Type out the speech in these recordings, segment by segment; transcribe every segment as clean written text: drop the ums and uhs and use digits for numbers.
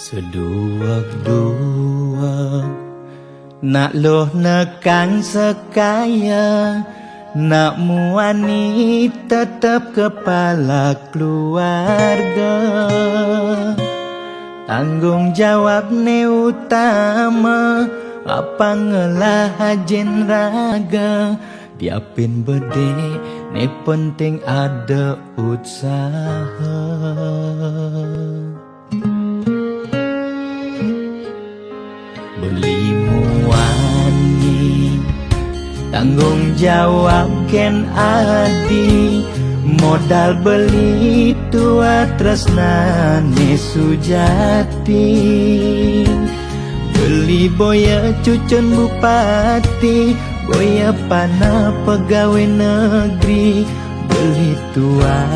Seduak-duak nak loh nekan sekaya, nak muani tetap kepala keluarga. Tanggung jawab ne utama, apa ngelah hajen raga. Diapin bede ne penting ada usaha. Beli muani tanggung jawab ken adi, modal beli tua tresnane sujati. Beli boya cucun bupati, boya pana pegawai negeri. Beli tua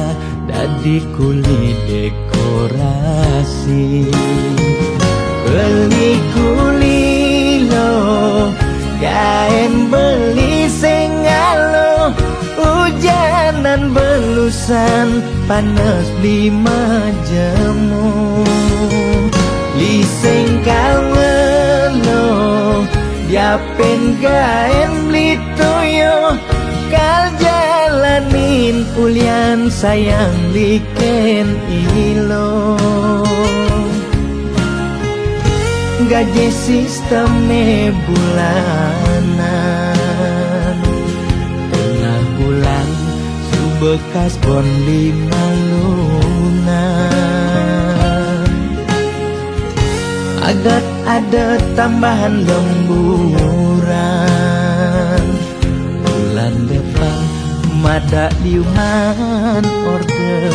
dadi kuli dekorasi. Beli kuli lo, kain beli sengalo. Hujanan belusan, panas lima jemu. Liseng kalwelo, diapin kain beli toyo. Kal jalanin ulian sayang liken ilo. Gaji sistemnya bulanan, tengah bulan subekas bon 5 lunan. Agat ada tambahan lemburan, bulan depan mada liuman orderan.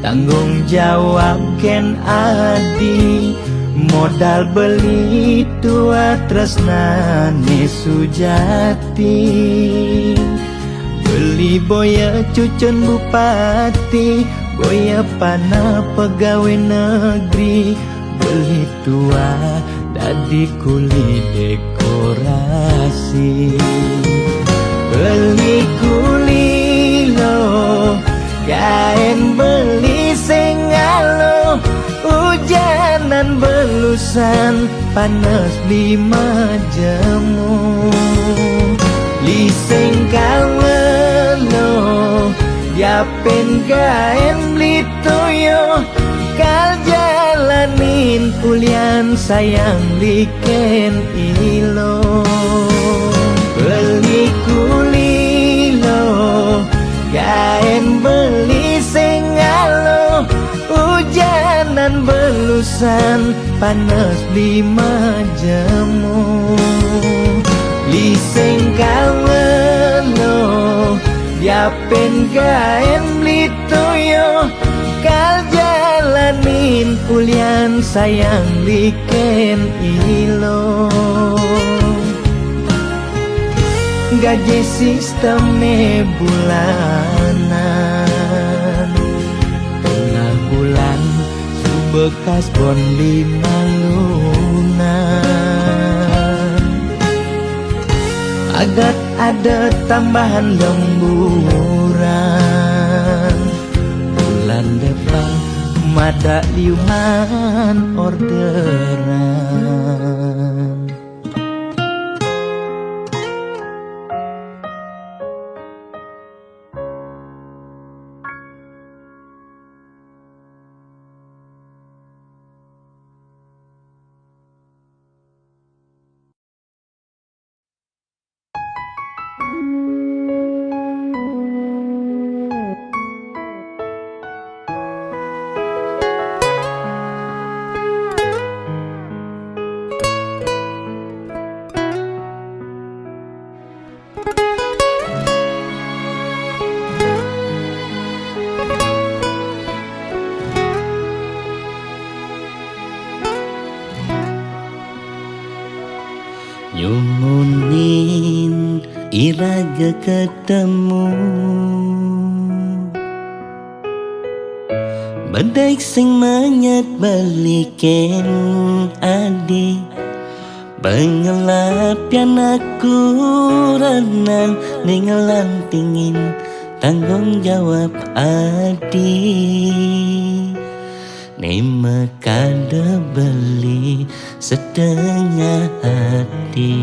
Tanggung jawab ken adi, modal beli tua tresnane sujati. Beli boya cucun bupati, boya pana pegawai negeri. Beli tua dadi kuli dekorasi. Beli kuli lo, kain beli sengalo. Hujanan belusan, panas 5 jemu. Liseng kalwelo, diapin kain beli toyo. Kal jalanin ulian sayang liken ilo. Beli kuli lo, kain beli sengalo. Hujanan belusan, panas 5 jemu. Liseng kalwelo, diapin kain beli toyo. Kal jalanin ulian sayang liken ilo. Gaji sistemnya bulanan, tengah bulan subekas bon 5 lunan. Agat ada tambahan lemburan, bulan depan mada liuman orderan. iraga ketemu Badak sing menyat balikin adi Bengelap yang aku renang Ningelan tingin tanggung jawab adi Nema kada beli setengah hati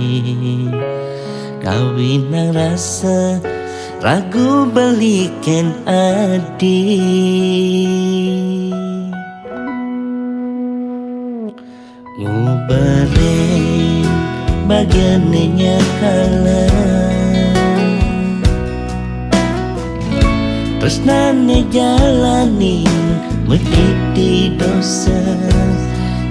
Kawin rasa ragu balikan adi Ngubarin bagiannya kalah Tresnane jalanin mediti dosa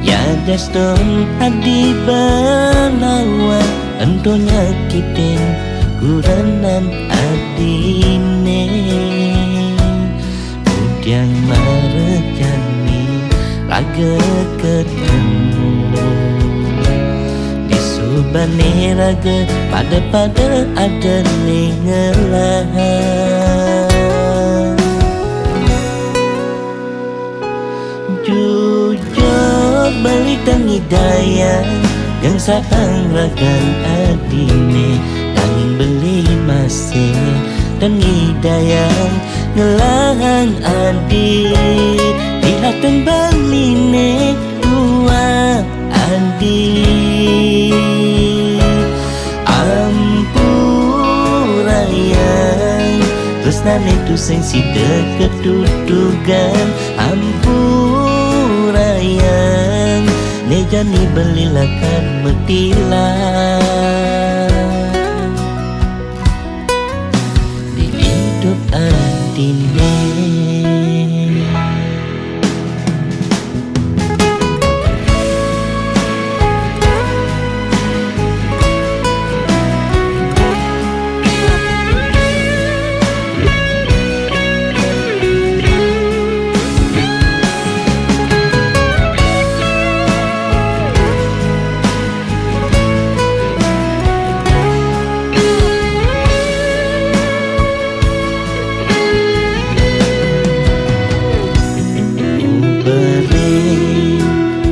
Ya daston adi banawa Ento nyakitin kuranan adine Udyang marejani raga ketemu Di subane raga pada ada ningelahan Jujur balik dan hidayah Yang sapang ragan adine Tanging beli masih dan hidayah Ngelahang adi Dihatan baline dua adi Ampurayang Tresnan itu sensi deket dudugan Ampurayang Nejani belilakan metilah Di hidup adine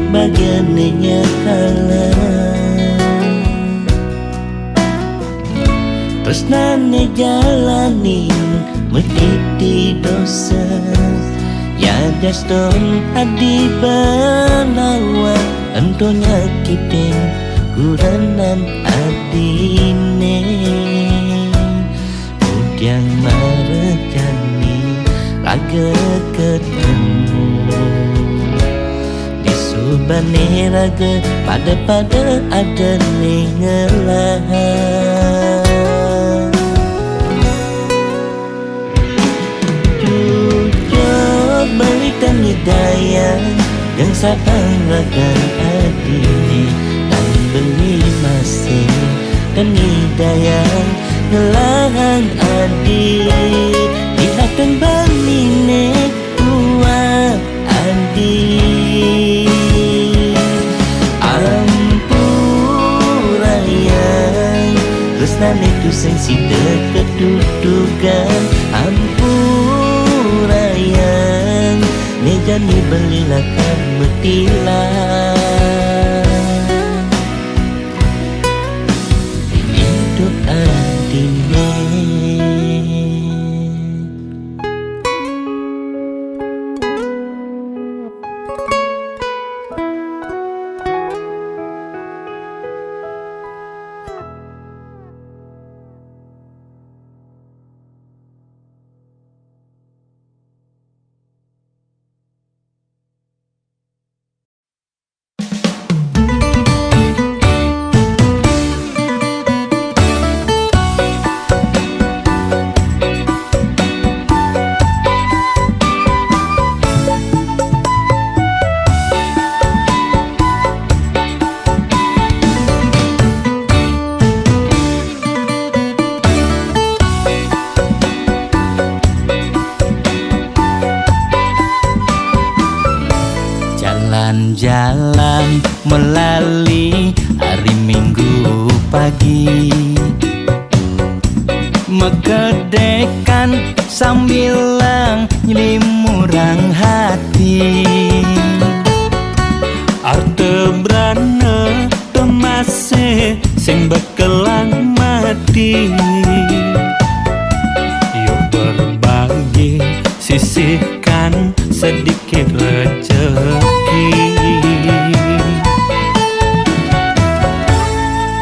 Bagiannya kalah Tresnane jalanin mediti dosa Ya daston adi banawa Ento nyakitin kuranan adine Udyang marejani raga ketemu Subane raga pada ada ningelahan Jujur balik dan hidayah Yang sapang ragan adine Dan beli masih dan hidayah Ngelahang adi Dihatan baline dua adi Ampurayang Tresnan itu sensi deket dudugan Ampurayang Nejani belilakan metilah Di hidup adine Jalan melalui hari Minggu pagi Mekedekan sambilang nyelimurang hati. Artebrana temase sing bekelang mati. Yuk berbagi sisihkan sedikit rezeki.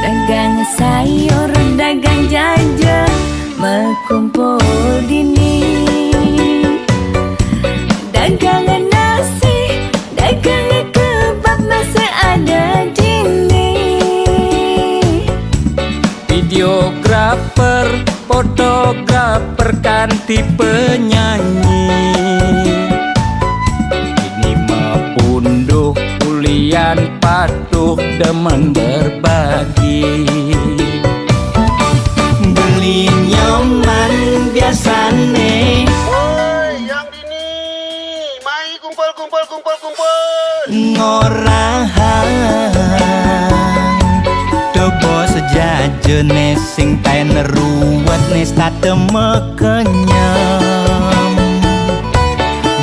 Dagang sayur, dagang jajan, berkumpul dini. Dagangan nasi, dagangan kebab masih ada dini. Videografer, fotografer, kanti penyanyi. Ini mepunduh ulian patuh demen berbagi. Beli nyaman biasane. Woi, yang dini, mari kumpul. Ngorahang Dobo sejajene sing ten ruwet nis tateme kenyam.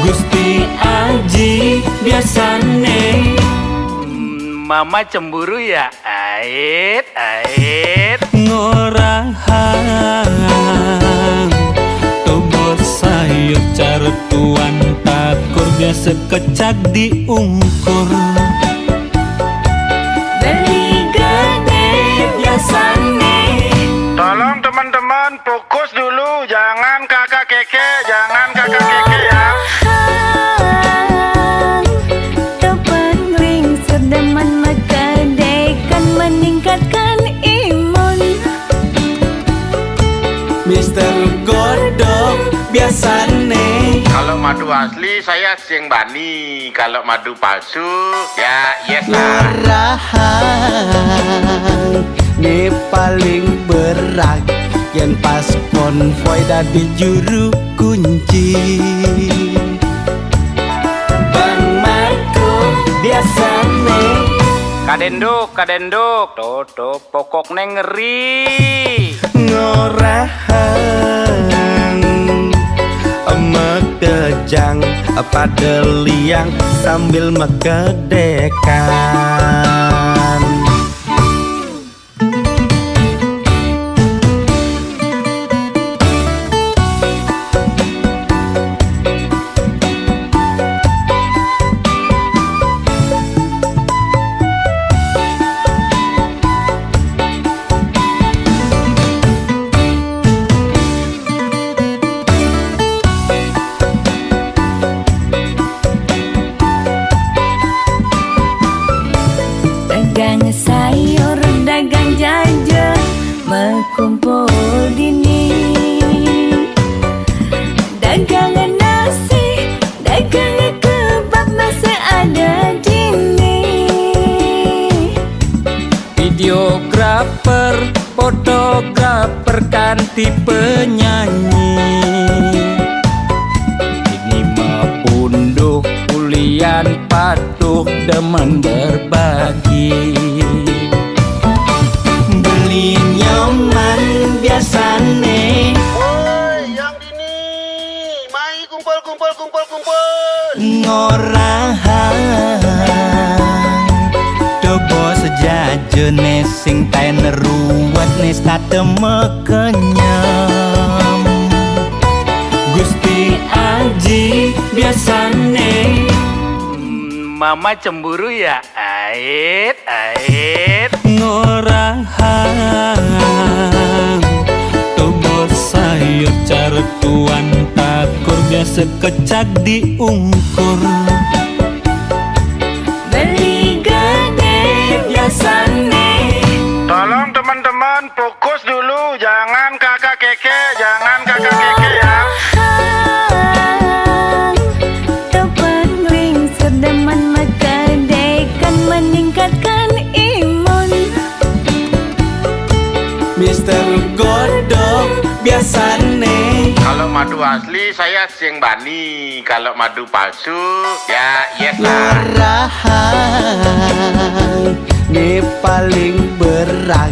Gusti Aji biasane. Mama cemburu ya, ait. Ngorahang Tobo sayur caretuan takur biasa kecak diungkur. Beli gede biasane. Tolong teman-teman fokus dulu, jangan kakak keke ya. Tepat ring sedeman mekedekan meningkatkan imun. Mister Godok biasane. Kalau madu asli saya sing bani, kalau madu palsu ya yes lah. Ngorahang ini paling berat yang pas konvoy dadi juru kunci. Bang Marco biasane. Kadenduk, tuh pokok neng ngeri. Ngorahang megejang pada liang sambil mekedekan. Dagang sayur, dagang jajan, berkumpul dini. Dagangan nasi, dagangan kebab masih ada dini. Videografer, fotografer, kanti penyanyi. Ini mepunduh ulian patuh demen berbagi. Beli nyaman biasane. Woi, yang dini, mari kumpul. Ngorahang Dobo sejajene sing ten ruwet nis tateme kenyam. Gusti Aji biasane. Mama cemburu ya, ait. Ngorahang Tobo sayur caretuan takur biasa kecak diungkur. Beli gede biasane. Tolong teman-teman fokus dulu, jangan kakak keke ya. Tepat ring sedeman mekedekan meningkatkan imun. Mister Godok biasane. Kalau madu asli saya sing bani, kalau madu palsu ya yes lah. Ngorahang ini paling berat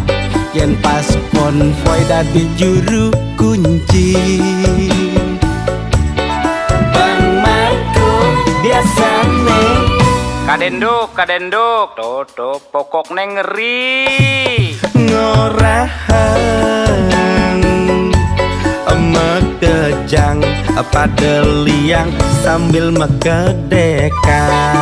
yang pas konvoy dadi juru kunci. Pangmaku biasane Kadenduk, toto pokok neng ngeri. ngorahan Mekejang pada liang sambil mekedekan.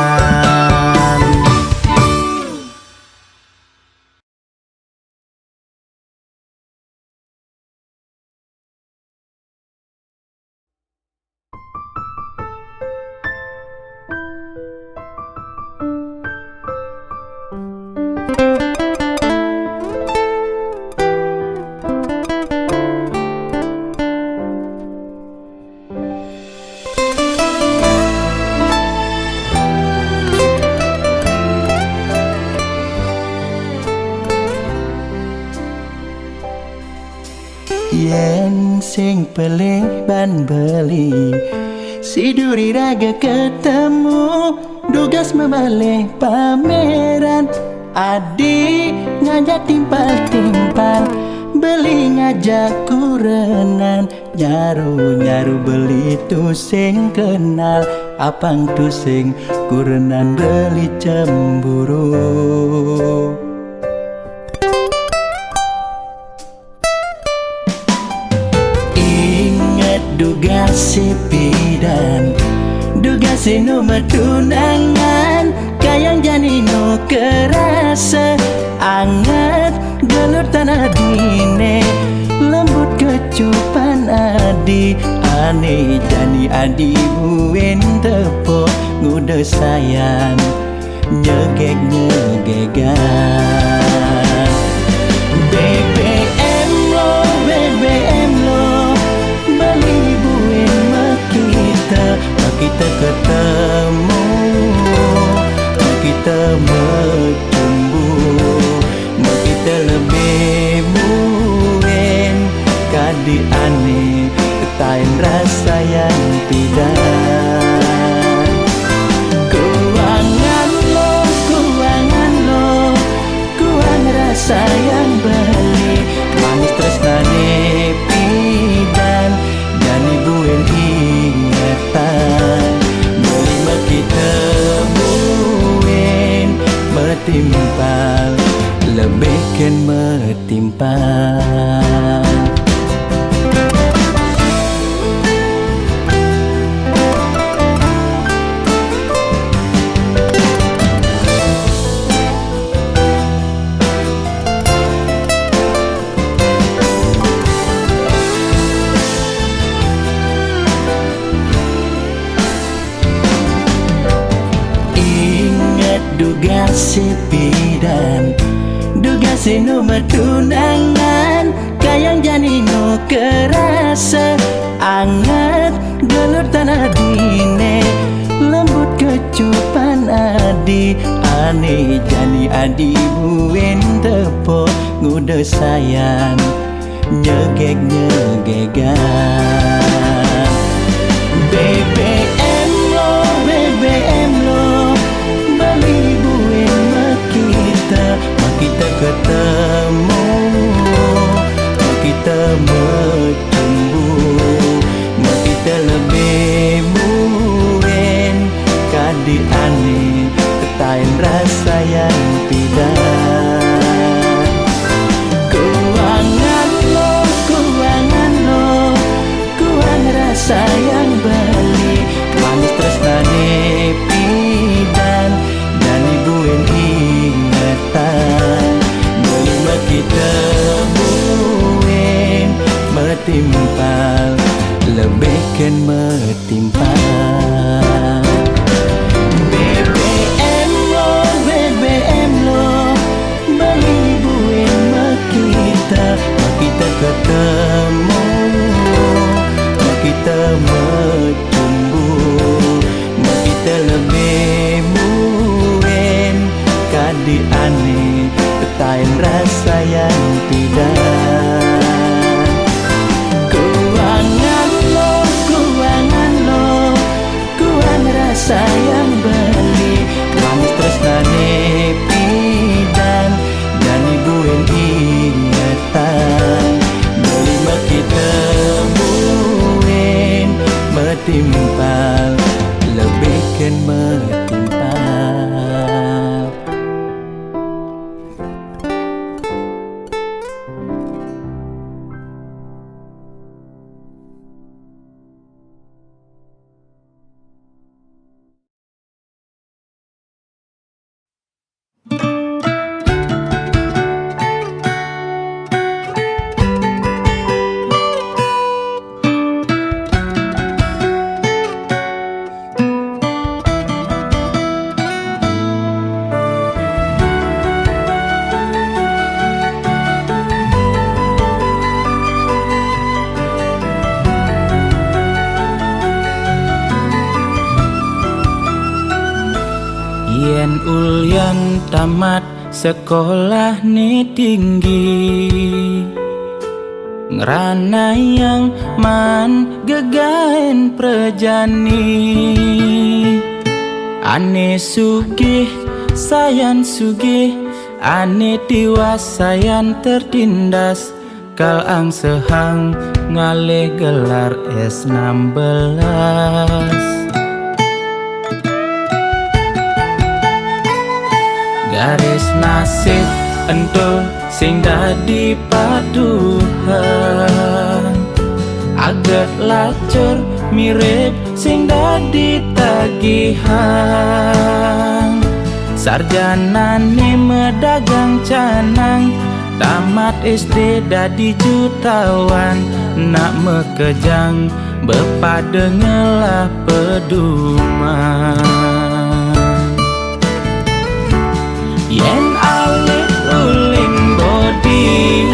Yen sing pelih ban beli Siduri raga ketemu Dugas membalik pameran Adik ngajak timpal-timpal Beli ngajak kurenan Nyaru-nyaru beli tu sing kenal Apang tu sing kurenan beli cemburu. Duga si pidan Duga si nomor tunangan Kayang jani no kerasa Anget gelur tanah dine Lembut kecupan adi Ane jani adi buen tepo Ngude sayang Nyegek-nyegegan. BBM lo Beli buin kita ketemu kita bertumbu kita lebih buin kadi aneh ketain rasa yang tidak. Kuangan lo kuang rasa yang beli manis tresnane pidan jani buin ingatan melima kita buin metimpal lebihkan metimpal. Duga si pidan Duga si nomor tunangan Kayang jani no kerasa Anget gelur tanah dine Lembut kecupan adi Ane jani adi buen tepo Ngude sayang Nyegek-nyegegan. BBM lo Beli buin kita ketemu kita bertumbu kita lebih buin kadi aneh ketain rasa yang tidak. Kuangan lo kuang rasa yang beli manis tresnane pidan dan ibuin ingatan melima kita buin metimpal lebihkan metimpal. Yen ulyan tamat sekolah ni tinggi, ngerana yang man gegain prejani. Ane sugih sayan sugih, ane tiwas sayan tertindas. Kal ang sehang ngale gelar S16. Garis nasib ento sing dadi paduhan, agak lacur mirip sing dadi tagihan. Sarjana ni medagang canang, tamat SD dadi jutawan. Nak mekejang bepadengelah peduman. Yen alit uling bodi,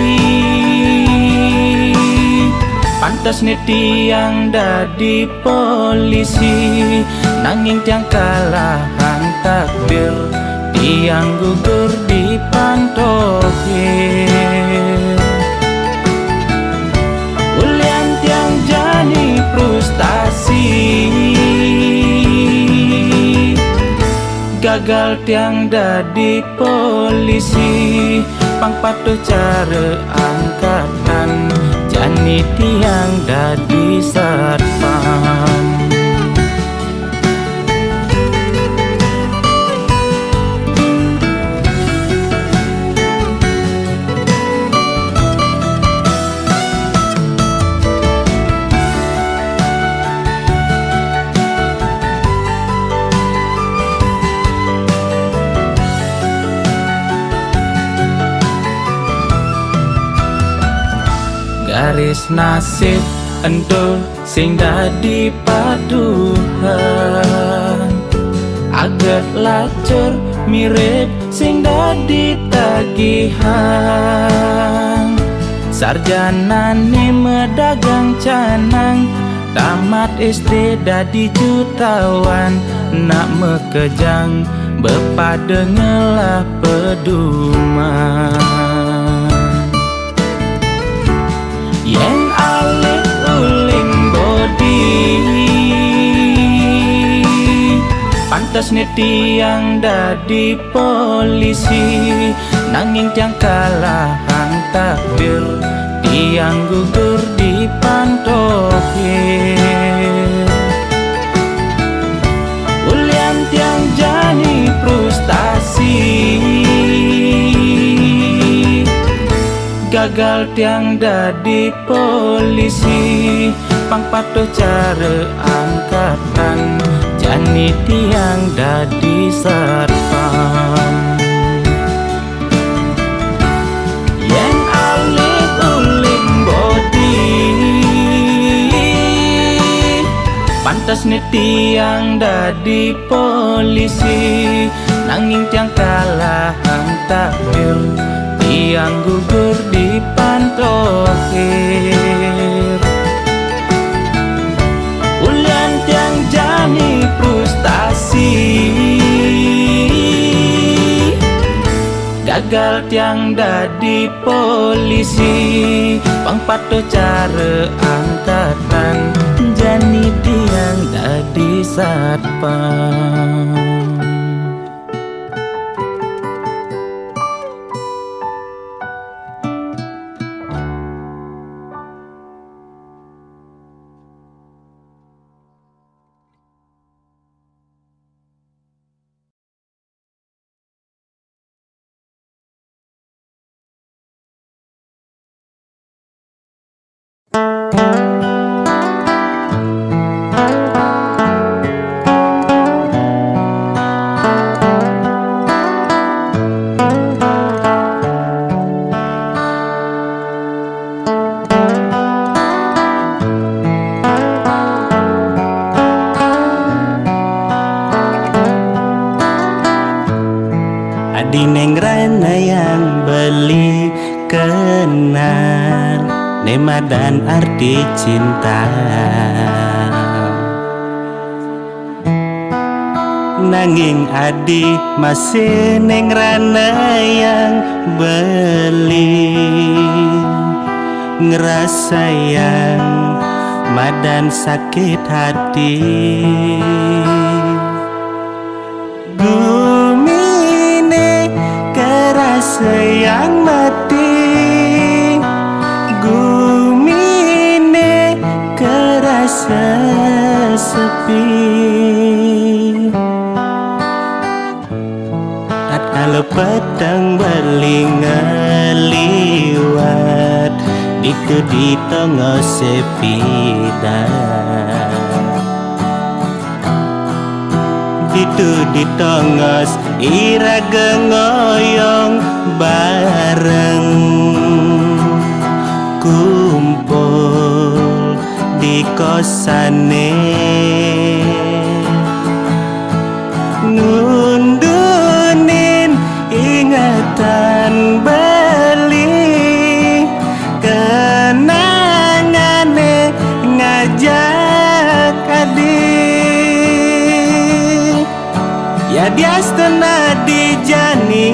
pantas nih tiang dadi polisi. Nanging tiang kalahan takdir, tiang gugur di pantokir. Ulian tiang jani frustasi, gagal tiang dadi polisi. Pang patuh cara angkatan, jani tiang dadi satpam. Garis nasib ento sing dadi paduhan, agak lacur mirip sing dadi tagihan. Sarjana ni medagang canang, tamat SD dadi jutawan. Nak mekejang bepadengelah peduman. Yen alit uling bodi, pantas nih tiang dadi polisi. Nanging tiang kalahan takdir, tiang gugur di pantokir. Ulian tiang jani frustasi, gagal tiang dadi polisi. Pang patuh cara angkatan, jani tiang dadi satpam. Yen alit uling bodi, pantas nih tiang dadi polisi. Nanging tiang kalahan takdir, tiang gugur di pantokir. Ulian tiang jani frustasi, gagal tiang dadi polisi. Pang patuh cara angkatan, jani tiang dadi satpam. Adi neng rana yang beli kenal nema dan arti cinta. Nanging adi masih neng rana yang beli ngerasa yang madan sakit hati. Gumine kerasa yang mati, gumine kerasa sepi. Kalau petang berling ngeliwat Diku di tengah sepi dah Ditu di tengah ira gengoyong bareng Kumpul di kosane Ngundunin ingatan beli Kenangane ngajak adik Ya diastana dijani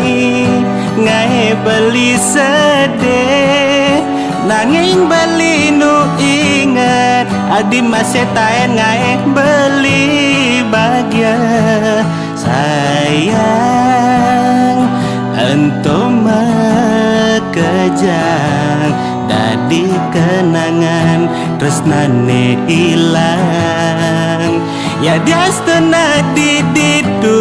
Ngae beli sedih Nanging beli nu inget Adi masih taen ngae beli bahagia Sayang Entu makejang Dadi kenangan Tresnane ilang Ya diastana diditu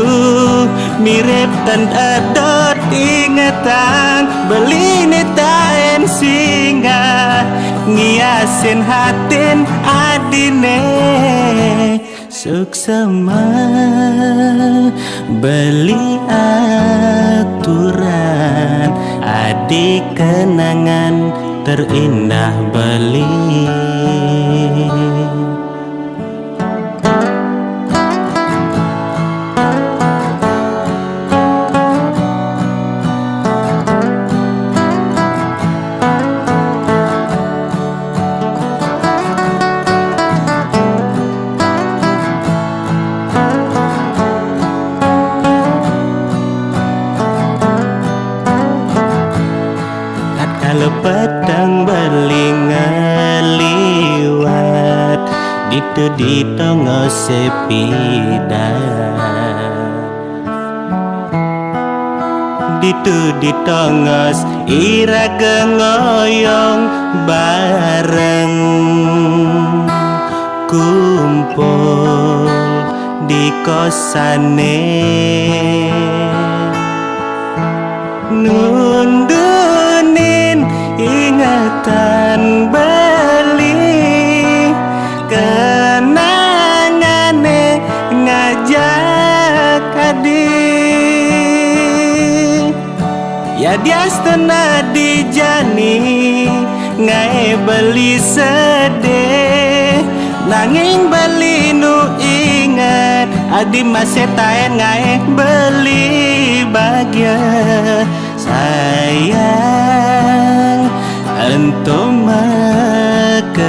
Mirip dan edot ingetan Beli ni taen singa Ngiasin hatin adine Suksema beli aturan Adik kenangan terindah beli Petang berling ngeliwat Ditu di tengah sepi dah Ditu di tengah ira gengoyong bareng Kumpul di kosane Nundunin ingatan beli Kenangane ngajak adik Ya diastana dijani Ngae beli sedih Nanging beli nu inget Adi masih taen ngae beli bahagia Sayang Entu makejang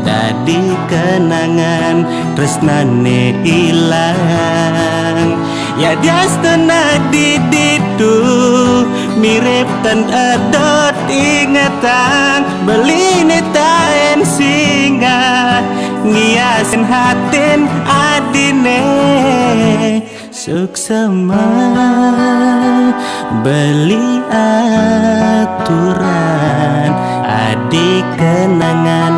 Dadi kenangan Tresnane ilang Ya diastana diditu Mirip dan edot ingetan Beli ni taen singa Ngiasin hatin adine Suksema beli aturan Adik kenangan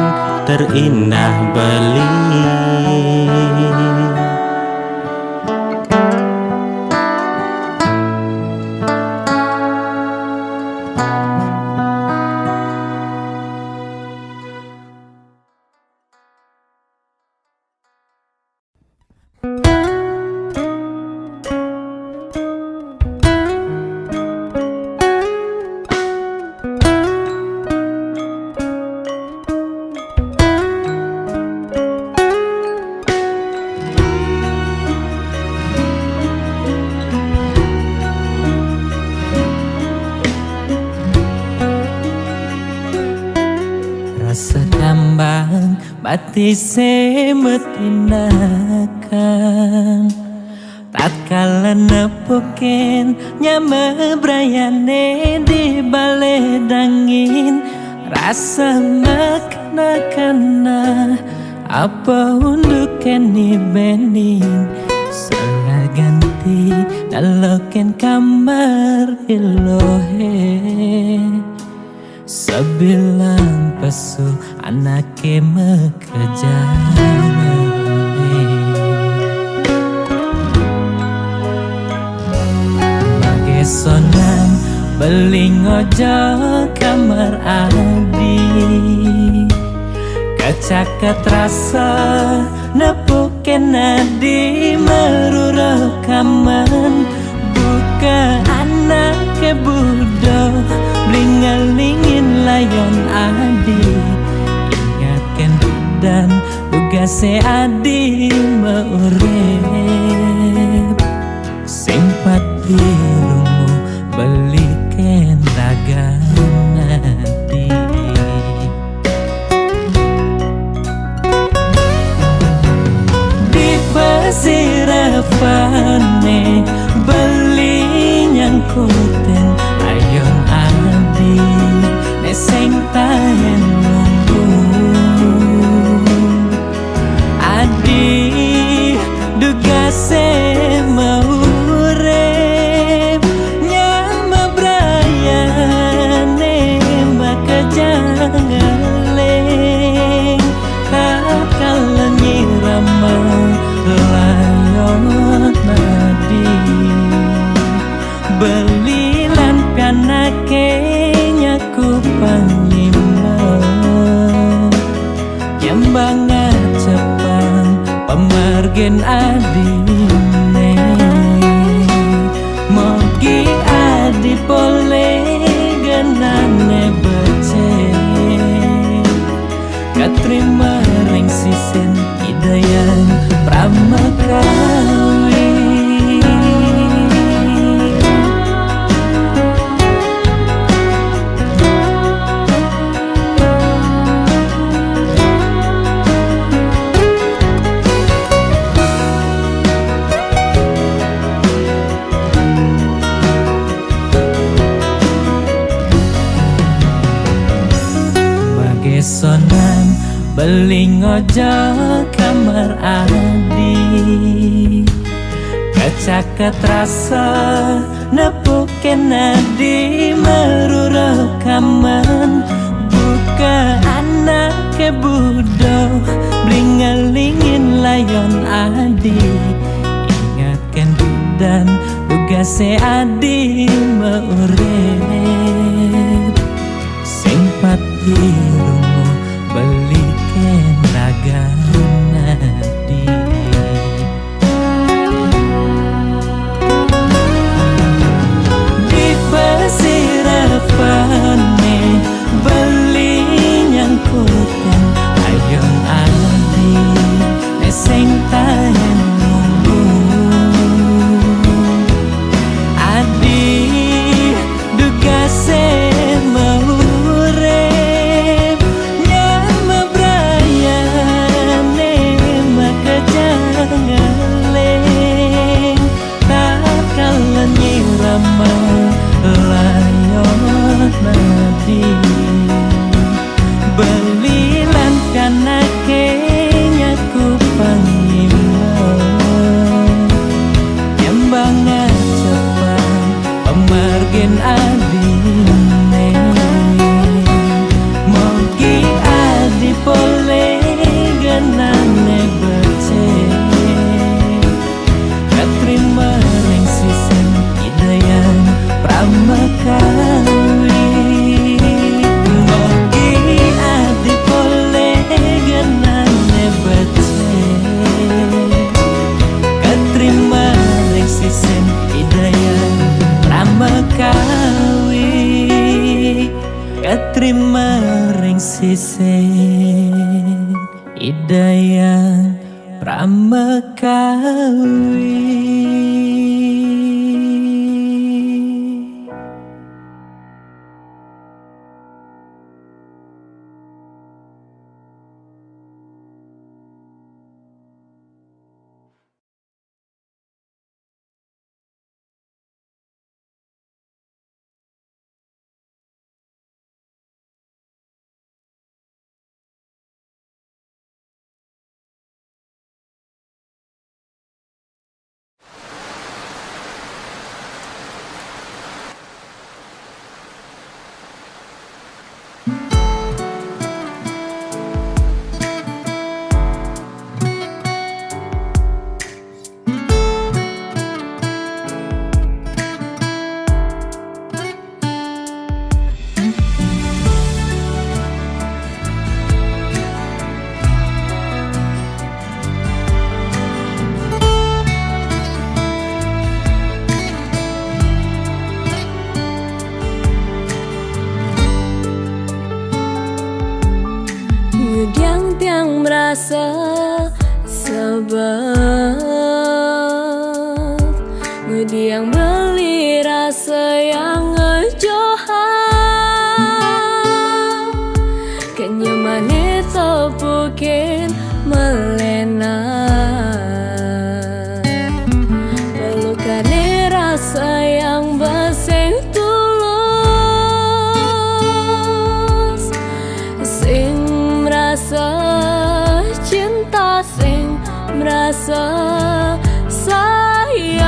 terindah beli pati semetinakan tatkala nepoken nyame brayane di bale dangin rasa makna-kana apa untuk keni bening salah ganti daloken kamar ilohe sebilang pesu anake mekejar sonan beling ojo kamar adi kacaket rasa nepuken adi meruro kaman buka anak ke budo blingalingin layon adi ingatkan dan tugase adi meurep simpati belikan raganadi di pasirapane beli nyangkuten ayong adi neseng tahen nunggu adi dugase mau ngeleng takala nyirama layon nadi belilan pianake nyaku panglima nyembanga cepang pemargen adine mogi adi pole genane katrima ring sisen idayan pramakawi sonan beling ojo kamar adi kacaket rasa nepuken adi meruro kaman buka anak ke budo blingalingin layon adi ingatkan dan tugase adi meurep simpati belikan raganadi di pasirapane beli nyangkuten ayong adi neseng tahen nunggu adi dugase mau layon nadi belilan kanake nyaku panglima nyembanga cepang pemargen adine mogi adi pole genane becek katrima ring sisen idayan pramakawi mogi adi pole genane becek katrima ring sisen idayan pramakawi katrima ring sisen idayan pramakawi. rasa sebab ngediang beli rasa yang ngejohan kenyamanan topukin melena pelukane rasa yang baseng tulus sing merasa cinta sing merasa sayang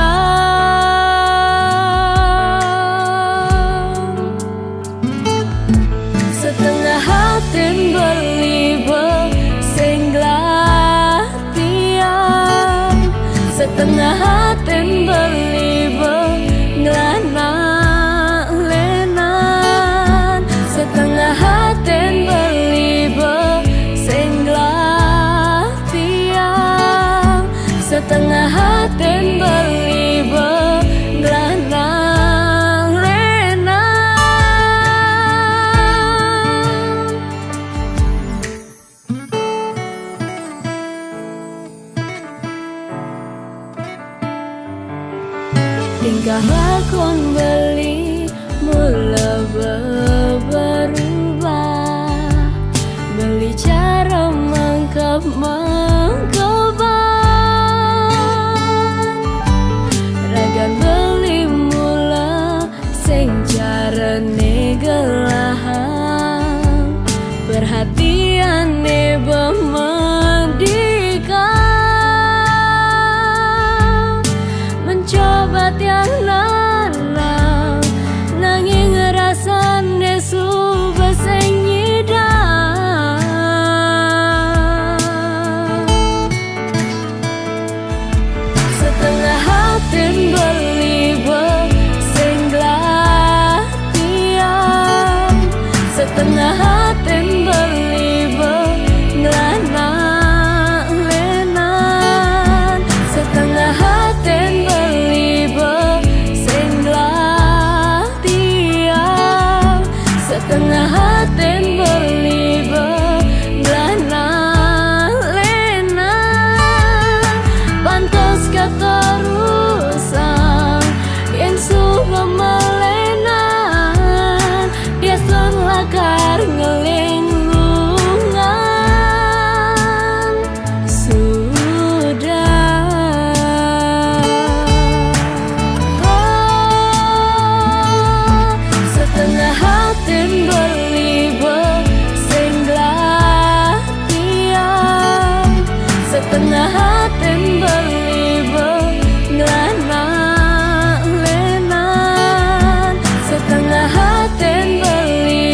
setengah hati beli sing glatian setengah hati beli ngelana lenan setengah hati beli sing glatian setengah hati beli ngelana tingkah lakon beli mula berubah beli cara mengkeban ragan beli mula sing carane gelahan perhatiane bemedikan mencoba tiang lanang nanging ngerasane suba sing nyidang setengah hati beli sing glatian setengah hati beli ngelana lenan setengah hati setengah hati beli belana lena pantas keterusan yang suka melenan dia lakar ngelinglungan sudah setengah hati beli sing glatian setengah hati beli ngelana lenan setengah hati beli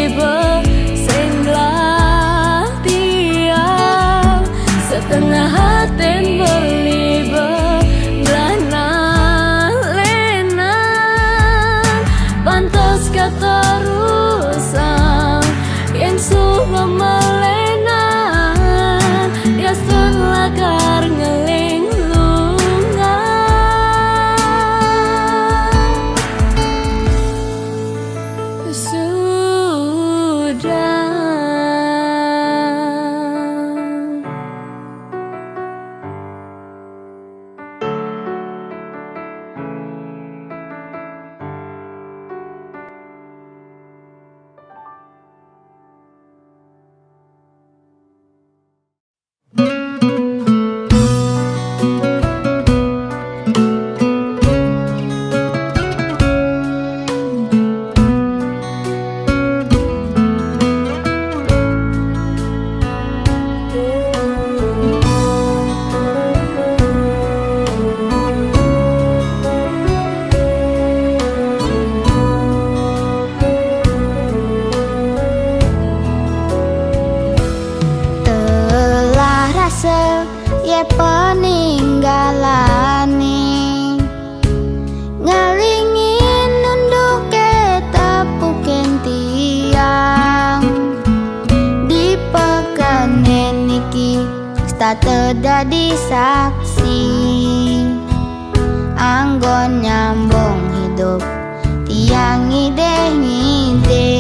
sing glatian setengah hati beli ngelana lenan pantas keterusan yang suka melenan dia lakar ngelinglungan sudah ye peninggalane ngelingin nunduke tepuken tiang di pekanen niki tak dadi saksi anggon nyambung hidup tiang ngide-ngide.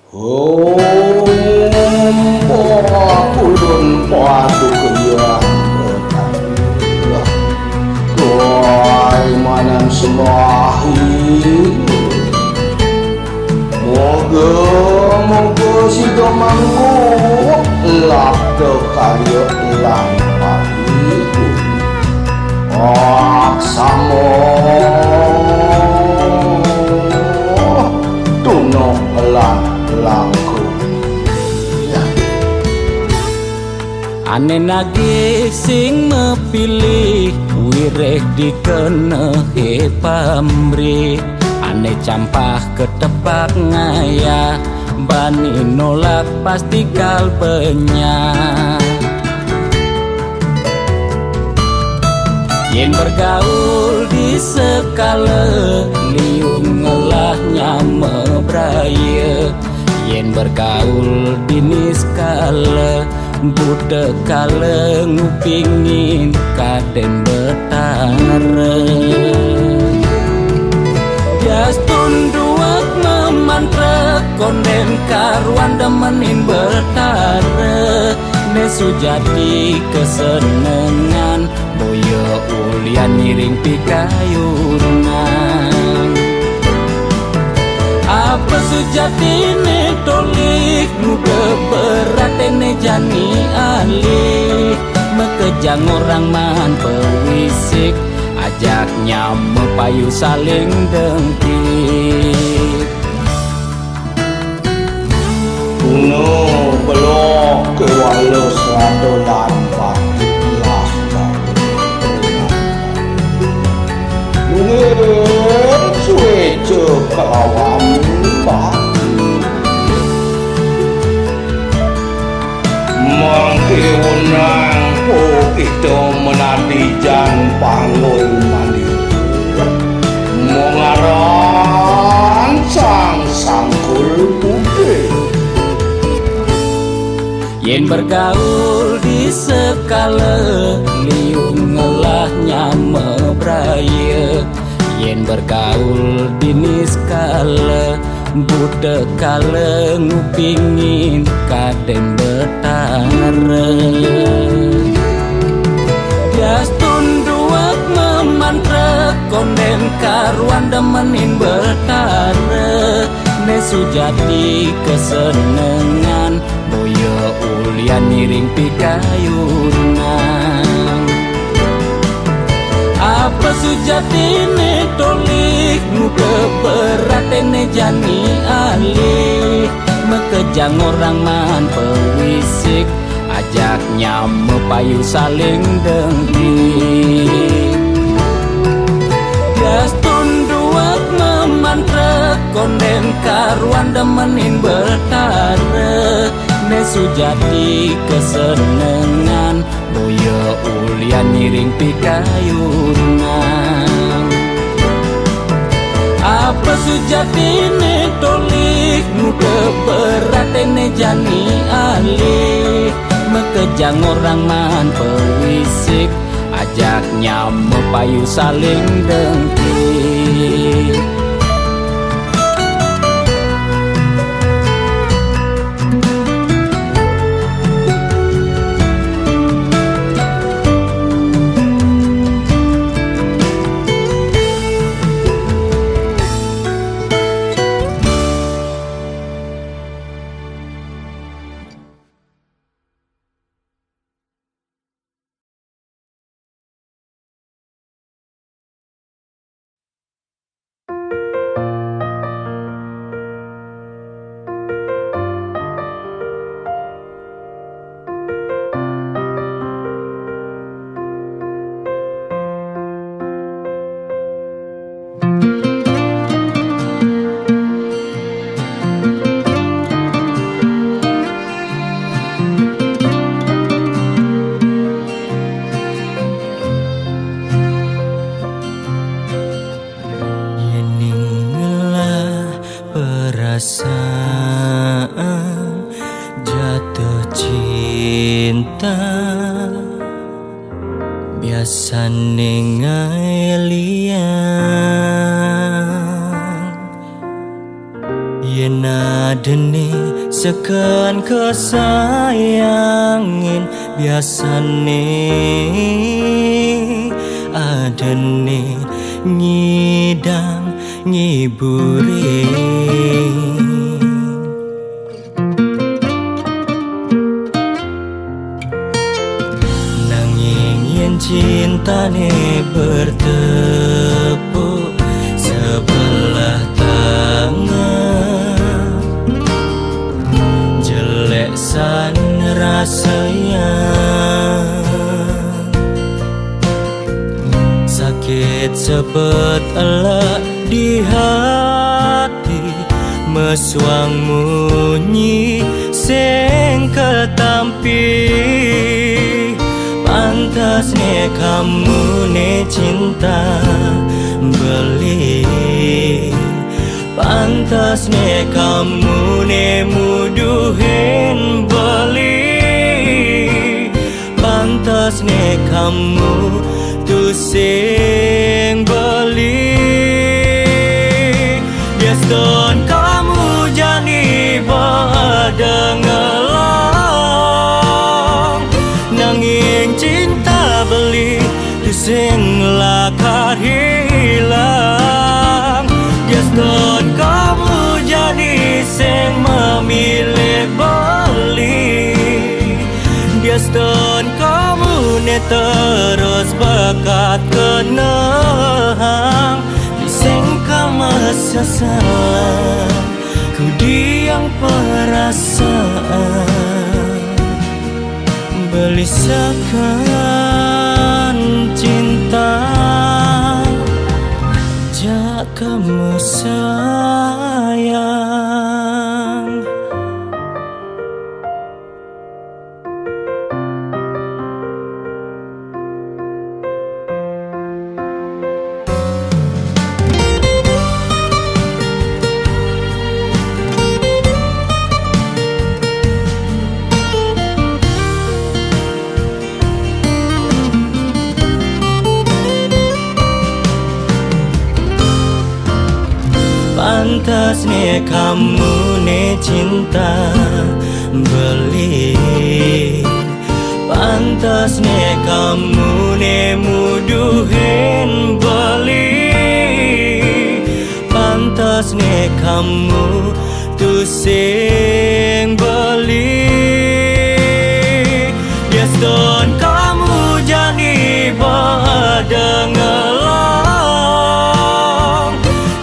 Kulun padu kaya Tuai manam semahi Moga si domangku lap karya lang pagi Aksamo tunok langku Ane nagih sing mepilih wireh dikenehe pamrih Ane campah ketepak ngaya bani nolak pasti kalbenya Yen bergaul di sekala liung ngelahnya mebraya Yen bergaul di niskala Buddha kala ngupingin kaden betara Jastun duak memantra konden karuan demenin betara Nesu jadi kesenengan boyo ulian miring pikayunan Apa sujatine tolik nude beratene jani alih Mekejang orang man pewisik ajaknya mepayu saling dengkik Kuno belok ke walau serado lampat lah Mungkin sueco kelawam Mangkiunang kita menadijan panggul mandi Mengaran sangkul putih Yen bergaul di sekala liung ngelahnya mebraya Yen bergaul di niskala Buddha kala ngupingin kaden betara Jastun duak memantra konden karuan demenin betara Nesu jadi kesenengan boyo ulian miring pikayunan Apa sujatine tolik nude beratene jani alih Mekejang orang man pewisik ajaknya mepayu saling dengkik Jastun duak memantra konden karuan demenin betara Nesu jadi kesenengan boyo ulian miring pikayunan Apa sujatine tolik nude beratene jani alih Mekejang orang man pewisik ajaknya mepayu saling dengkik perasaan jatuh cinta biasa nengai liang yena Adene seken kesayangin biasane adene ngidang ngiburin nanging yen cintane bertepuk sebelah tangan jelek san rasanya sakit sepet elak di hati mesuang munyi sing ketampi pantas ne kamu ne cinta beli pantas ne kamu ne muduhin beli pantas ne kamu tu sing beli Biaston kamu jani badengelang nanging cinta beli tu sing lakar hilang Biaston kamu jani sing memilih beli Biaston kamu ne terus bakat kenang sing masa salah ku diam perasaan belisakan cinta jak kamu sayang pantas ne kamu ne cinta beli pantas ne kamu ne muduhin beli pantas ne kamu tu sing beli Biaston kamu jani badengelang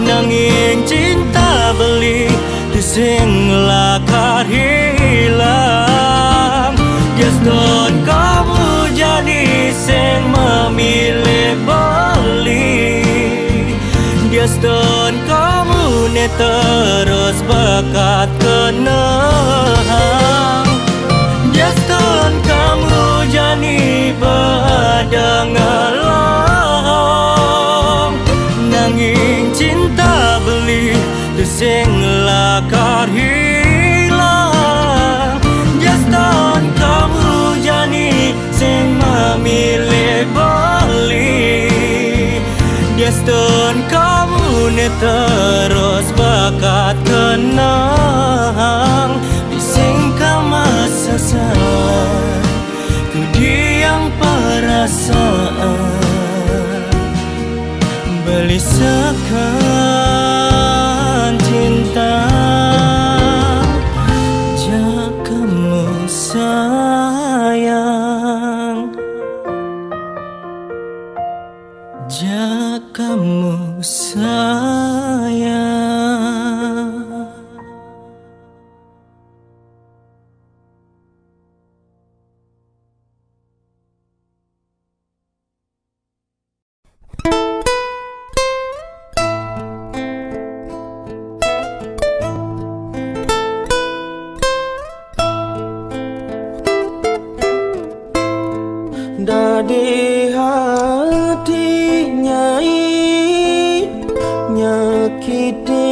nanging cinta beli tu sing lakar hilang Biaston kamu jadi sing memilih beli Biaston kamu ne terus bakat kenang Biaston kamu jadi badengelang nanging cinta beli tu sing lakar hilang Biaston kamu jani sing memilih beli Biaston kamu ne terus bakat kenang sing masa salah ku diam perasaan belisakan cinta jak kamu sayang jak kamu sayang Dadi hati nyai nyakiti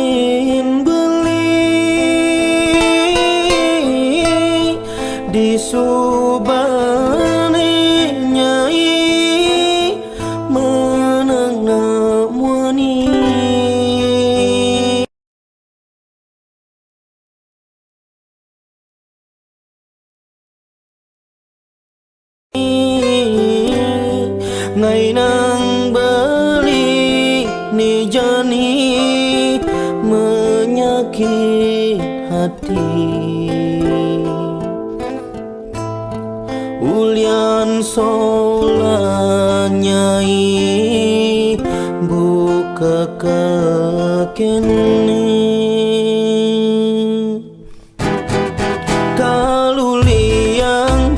ngai nang beli ni jani menyakit hati. Ulian solanyai buka kekeni. Kaluliang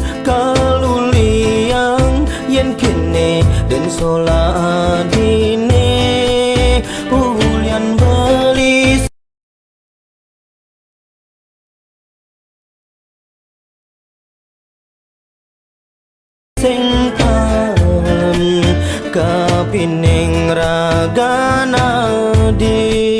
yen kene dan soladine ulian beli sengkan kapining ragana di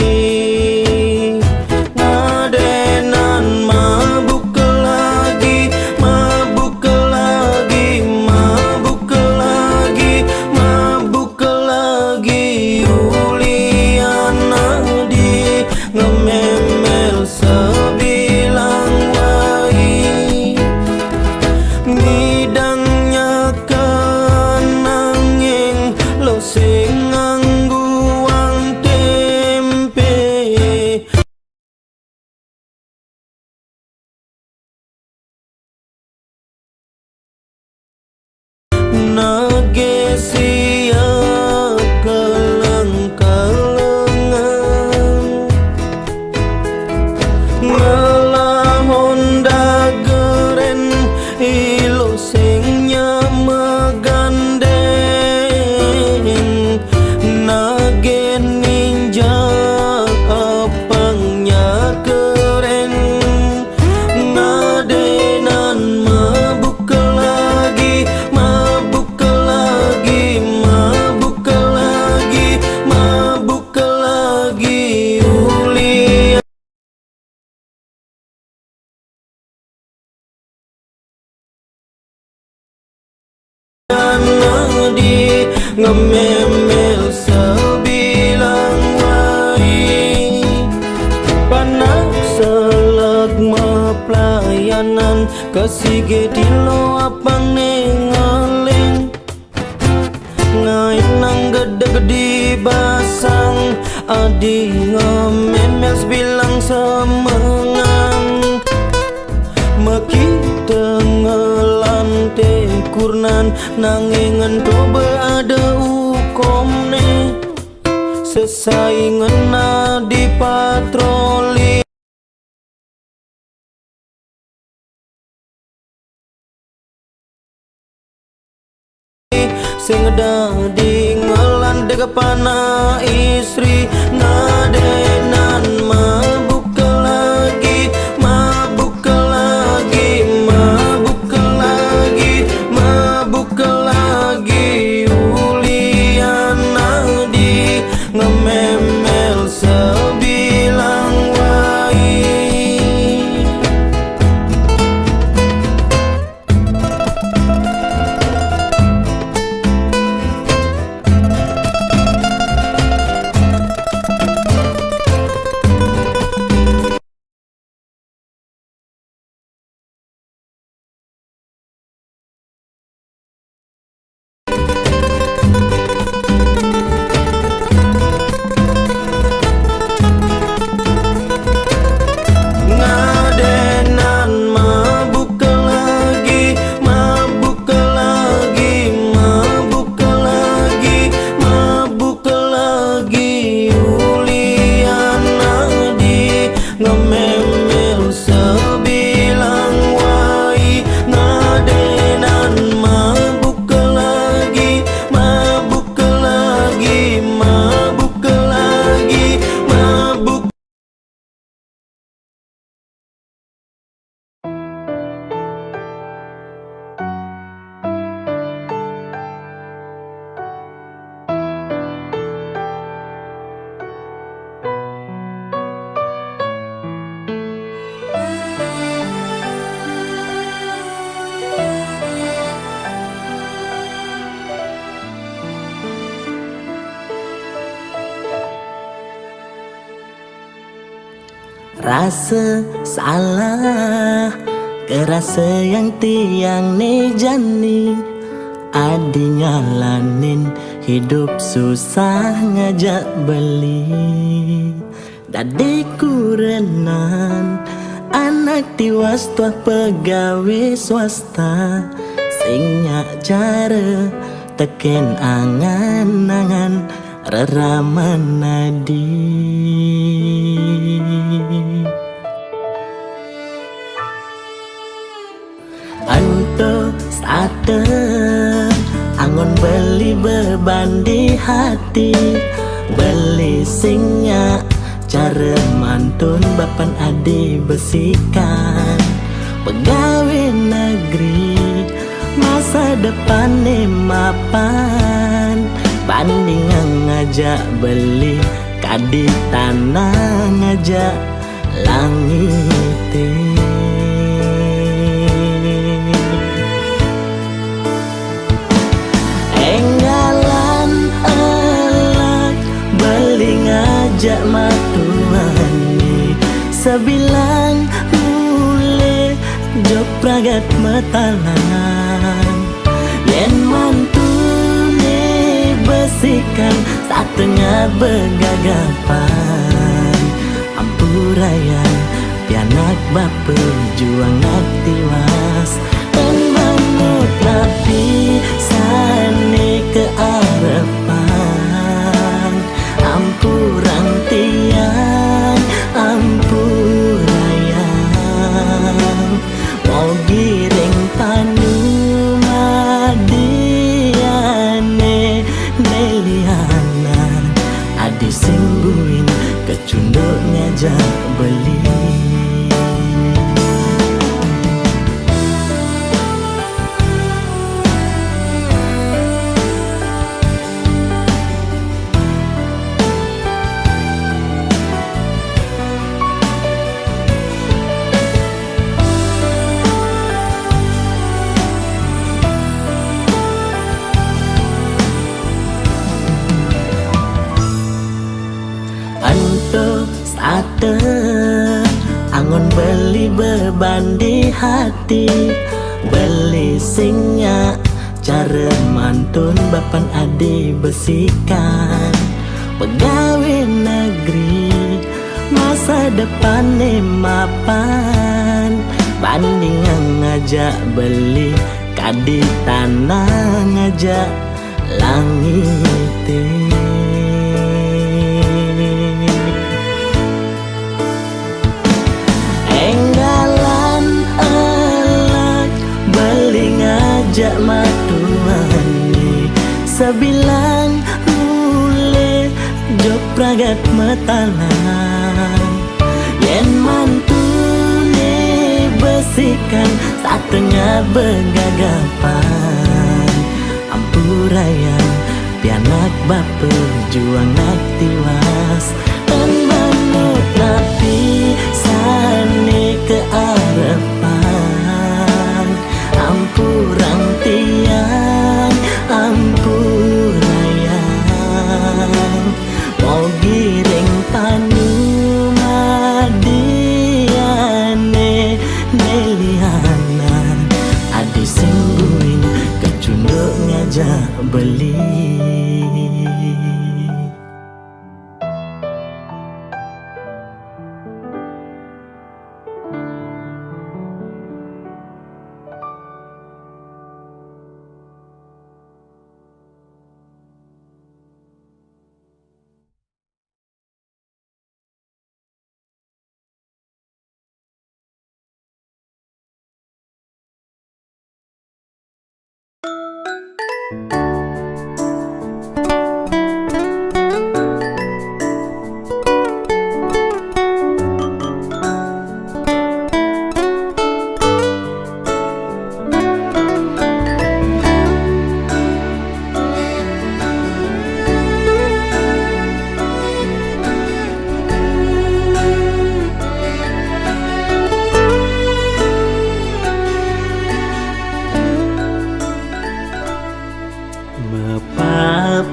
ngadenan mabuk lagi, mabuk lagi, mabuk lagi, mabuk lagi. Uliana di ngememel sebilang wai ngidangnya kenanging lo sing ngangguang tempe. Nage siap keleng-kelengan ngelahon dageren ilo sing nyamegandeng. Nage ninja apangnya keren ngadenan mabuk lagi, mabuk lagi, mabuk lagi, mabuk lagi. Ulian di ngememel sebilang wai panak selagma pelayanan kesige dilo apang nengaling ngai nang gede-gede basang adi ngememel sebilang semengang meki tengelante kurnan nangingen tobe ada ukomne sesaingan di patroli sing dadi ngelan dega pana istri ngadenan mabuk lagi, mabuk lagi, mabuk lagi, mabuk lagi. Uliana di ngememel sebilang wai Rasa salah kerasa yang tiang ni jani adi ngalanin hidup susah ngajak beli. Dadi kurenan anak tiwas tuah pegawai swasta sing nyak cara teken angan-angan reraman nadi. Anto starter angon beli beban di hati, beli singnya cara mantun bapan adi besikan. Pegawai negeri masa depan mapan, bandingan ngajak beli kadi tanah ngajak langit. Enggalan elak beli ngajak matuani, sebilang mule jok pragat metalan. Yen mantune besikan satengah begagapan, ampurayan pianak bapa juang nak tiwas. Dan manut napi sane ke arepan, ampurang tiang ampurayan mau giring panu madiane neliana adi singguin kecunduk ngajak beli. Angon beli beban di hati, beli singnya cara mantun bapan adi besikan. Pegawai negeri masa depan mapan, bandingan ngajak beli kadi tanah ngajak langit. Enggalan elak beli ngajak matuani, sebilang mule jok pragat metalan. Yen mantune besikan satengah begagapan, ampurayan pianak bapa juang nak tiwas. Dan manut napi sane ke arepan, ampurang tiang ampurayan mau giring panu madiane neliana adi singguin kecunduk ngajak beli.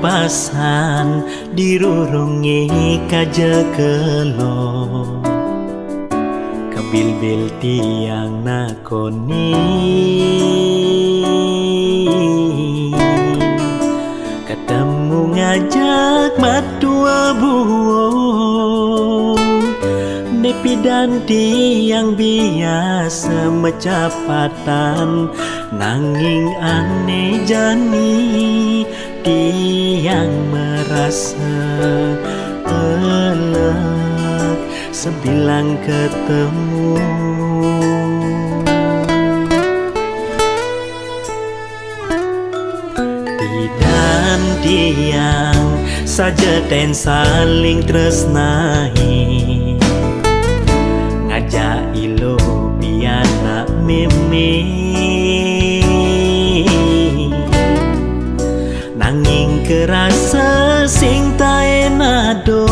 Pasan dirurungi kaja kelo, bil-bil tiang nakoni ketemu ngajak matua buo nepi dan tiang biasa mecepatan nanging aneh jani tiang merasa elek sebilang ketemu dan tiang saja ten saling tresnahi ngajak ilo piana meme nanging kerasa sing taenado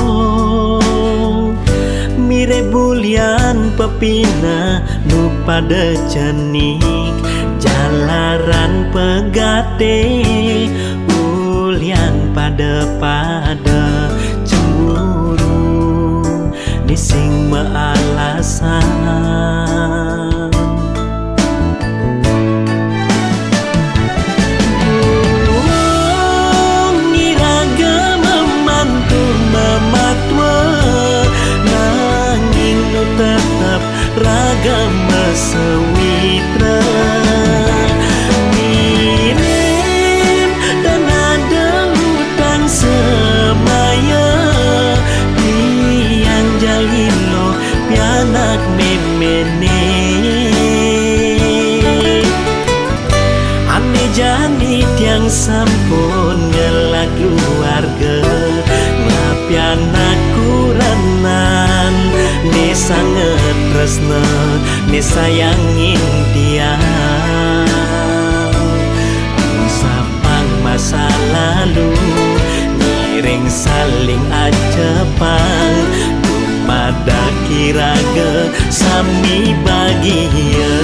mire bulian pepina nu pada cenik jalaran pegate ulian pada cemburu nising mealasan ngiraga memantu mematwa nanging nu tetap raga mesewitra mirim dan ada hutang semaya tiang jalin lo pianak memene ane jani tiang sampun ngelak keluarga ngapianak kuranan ne sangat tresna ne sayangin tiang sapang masa lalu ngiring saling acepang pada kiraga sami bahagia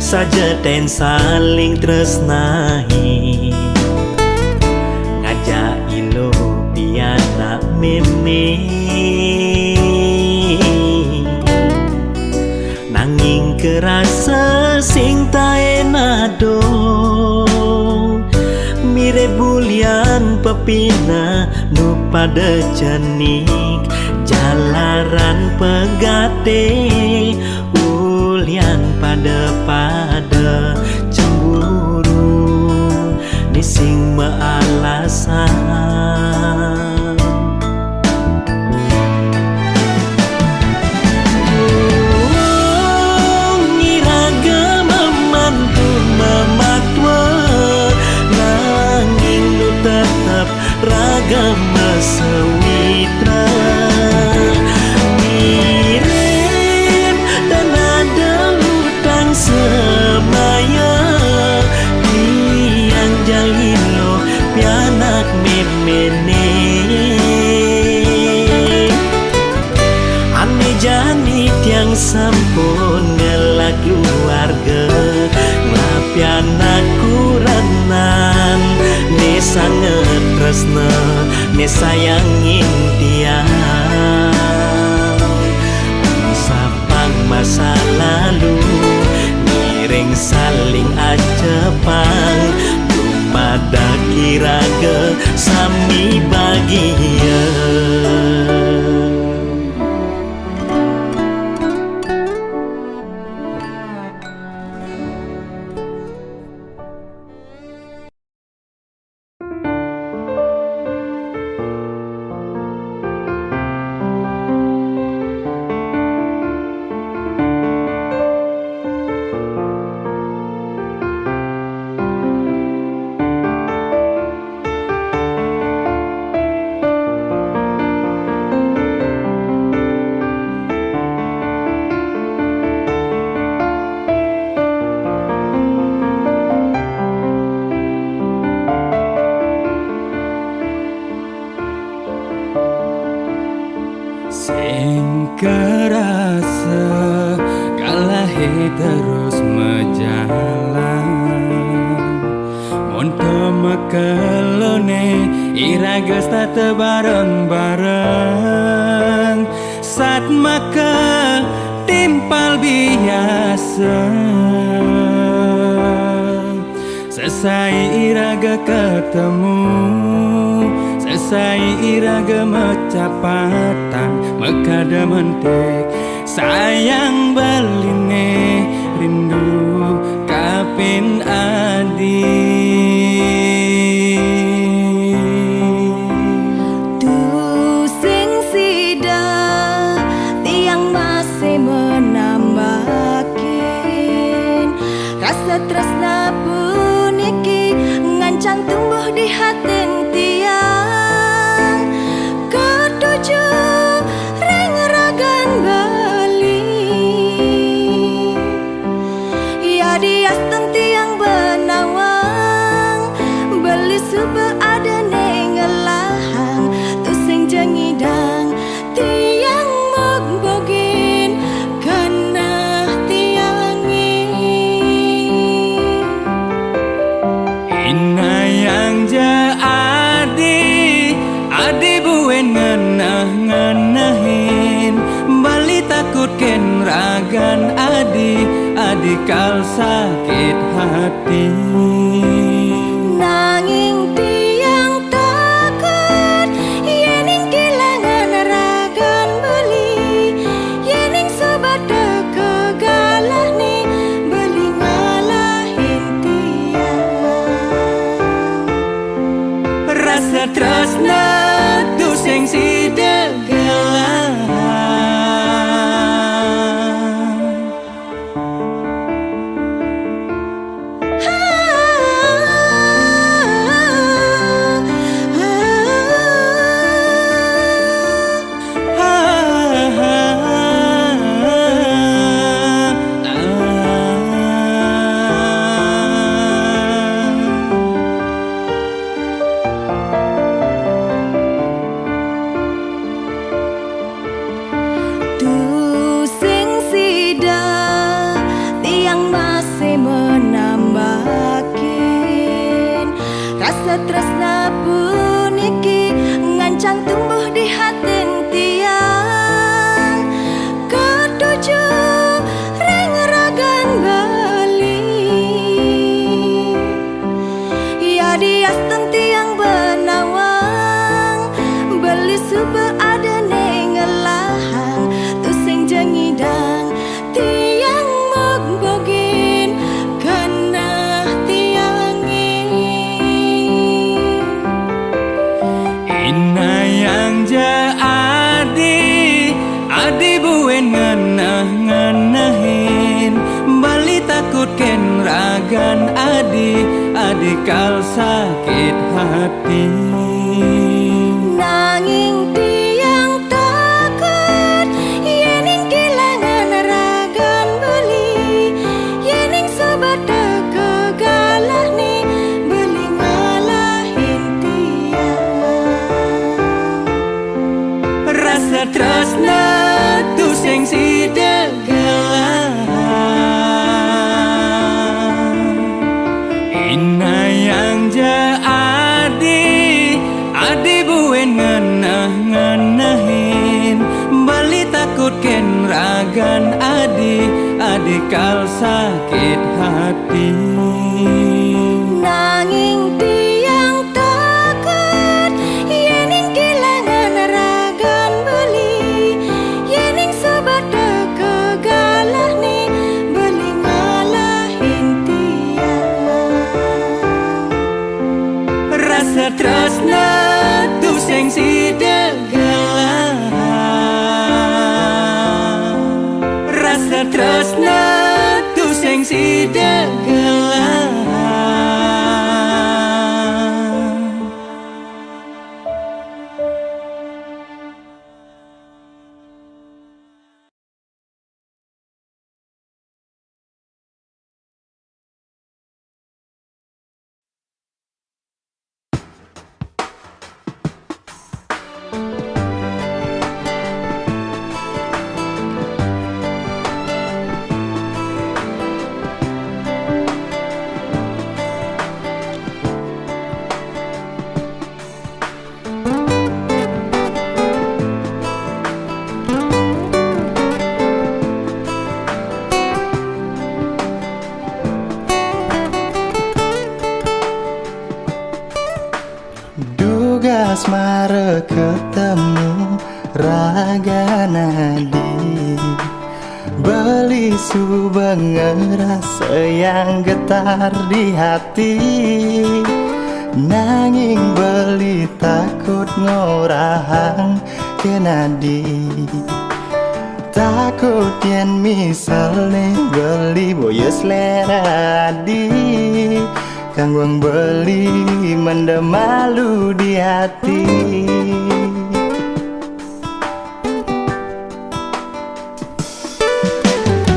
saja ten saling tresnahi ngajak ilo piana meme nanging kerasa sing taenado mire bulian pepina nu pada cenik jalaran pegate ulian pada cemburu nising mealasan ngiraga memantu mematwa nanging nu tetap raga mesewitra semaya tiang jalin lo pianak memene ane jani tiang sampun ngelak keluarga ngapianak kuranan ne sangat tresna ne sayangin tiang sapang masa lalu ring saling acepang pada kiraga sami bahagia terus menjalan. Monto mekelone iraga stata bareng-bareng. Saat maka timpal biasa, selesai iraga ketemu, selesai iraga mecapatan, mekada mentek sayang beline rindu kapin adi. Tu sing sida tiang masih menambakin rasa tresna puniki ngancang tumbuh di hati tiang ketujuh ring ragan bali ya dias tiang benawang beli super ada nengelahang tu sing jengidang tiang mogbogin kena tiangi Ina yang ja adi buen ngenah-ngenahin bali takut ken ragan adi kal sakit hati. nanging tiang takut yening kehilangan ragan beli yening sobat kegalah nih beli ngalahin tiang Rasa tresna tu sing sidegelang. Tu sing sida tiang masih menambakin rasa tresna puniki ngancang tumbuh di hati tiang ketujuh ring ragan bali ya dias tiang benawang beli super ada nengelahang tu sing jengidang tiang mogbogin kena tiangi Ina yang ja adi buen ngenah-ngenahin bali takut ken ragan adi kal sakit hati. nanging tiang takut yening kehilangan ragan beli yening sobat kegalah nih beli ngalahin tiang Rasa tresna tu sing sidegelang. Ina yang ja adi buen ngenah-ngenahin bali takut ken ragan adi kal sakit hati. nanging tiang takut yening kehilangan ragan beli yening sobat kegalah nih beli ngalahin tiang Rasa tresna tu sing sidegelang. Rasa tresna tu sing sidegelang. asmara ketemu raga nadi, beli subeng rasa yang getar di hati, nanging beli takut ngorahang ke nadi. Takut yen misalnya beli boya selera di, kangguang beli mendem malu di hati.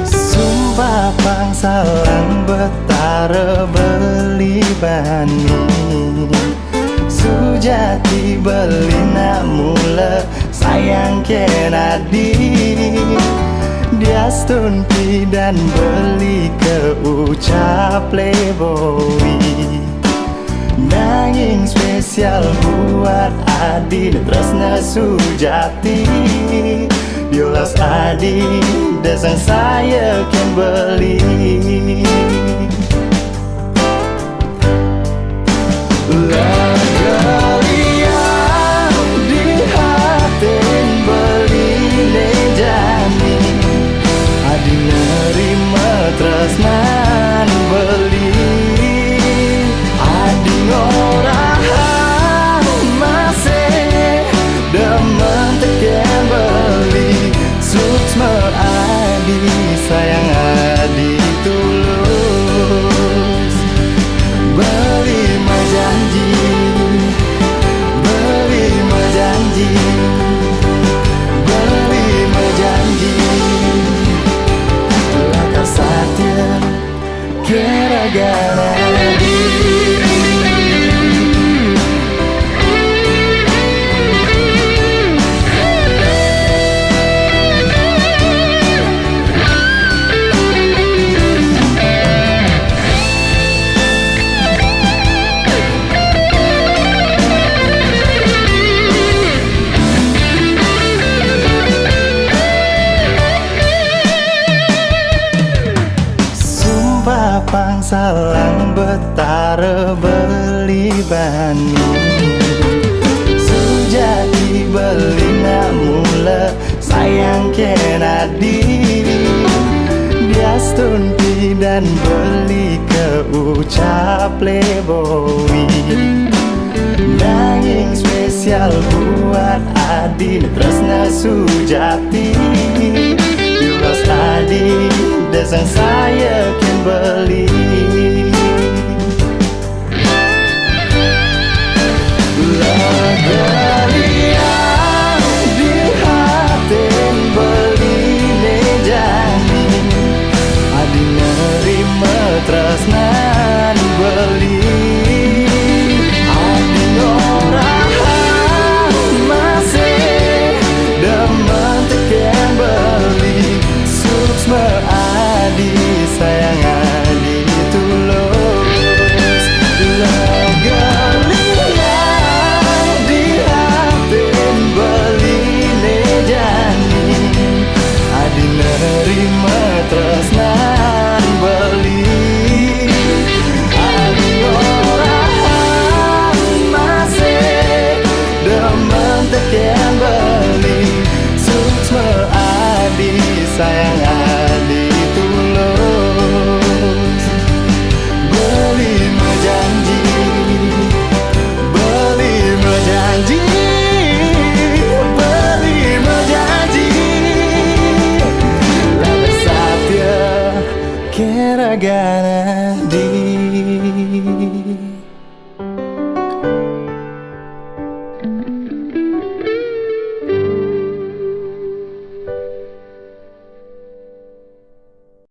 Sumpah pangsalang betara beli bani, sujati beli nak mula sayang kenadi. Dia stunti dan beli ke ucap playboy, nanging spesial buat Adi Tresna Sujati. Diolas Adi desang saya kan beli. Tresnan beli Adi ngorahang masih demen teken beli. Suksma Adi sayang Adi tulus, beli mah janji, beli mah janji, beli mah janji. Satya gara-gara pangsalang betara beli bani, sujati beli nak mula sayang kenadi. Dia stunti dan beli ke ucap playboy, nanging spesial buat Adi Tresna Sujati. Diolas Adi desang saya kan beli. Galian di hati beli nejani, Adi nerima tresnan beli. Adi ngorahang masih demen teken beli. Suksma Adi sayang Adi tulus, galian di hati beli nejani, Adi nerima tresnan beli. Adi ngorahang masih demen teken beli. Suksma Adi sayang Adi tulus, beli mah janji, beli mah janji, beli mah janji. Lalu Satya kira-gara di